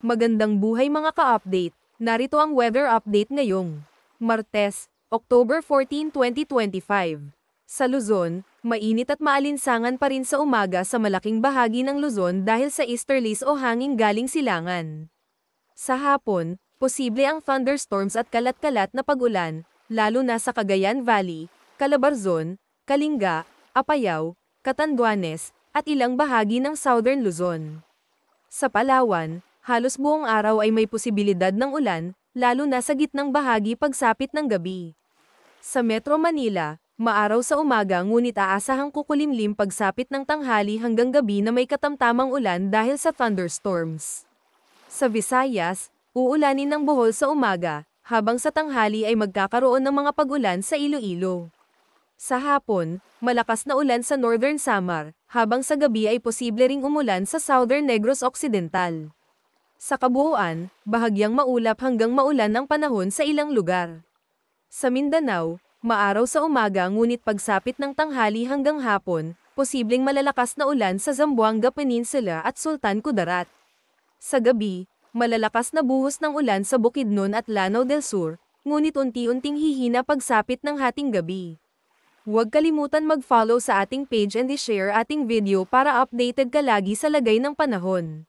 Magandang buhay mga ka-update. Narito ang weather update ngayong Martes, October 14, 2025. Sa Luzon, mainit at maalinsangan pa rin sa umaga sa malaking bahagi ng Luzon dahil sa easterlies o hangin galing silangan. Sa hapon, posible ang thunderstorms at kalat-kalat na pag-ulan, lalo na sa Cagayan Valley, Calabarzon, Kalinga, Apayao, Catanduanes, at ilang bahagi ng Southern Luzon. Sa Palawan, halos buong araw ay may posibilidad ng ulan, lalo na sa gitnang bahagi pagsapit ng gabi. Sa Metro Manila, maaraw sa umaga ngunit aasahang kukulimlim pagsapit ng tanghali hanggang gabi na may katamtamang ulan dahil sa thunderstorms. Sa Visayas, uulanin ng Bohol sa umaga, habang sa tanghali ay magkakaroon ng mga pag-ulan sa Iloilo. Sa hapon, malakas na ulan sa Northern Samar, habang sa gabi ay posible ring umulan sa Southern Negros Occidental. Sa kabuuan, bahagyang maulap hanggang maulan ang panahon sa ilang lugar. Sa Mindanao, maaraw sa umaga ngunit pagsapit ng tanghali hanggang hapon, posibleng malalakas na ulan sa Zamboanga Peninsula at Sultan Kudarat. Sa gabi, malalakas na buhos ng ulan sa Bukidnon at Lanao del Sur, ngunit unti-unting hihina pagsapit ng hating gabi. Huwag kalimutan mag-follow sa ating page and i-share ating video para updated ka lagi sa lagay ng panahon.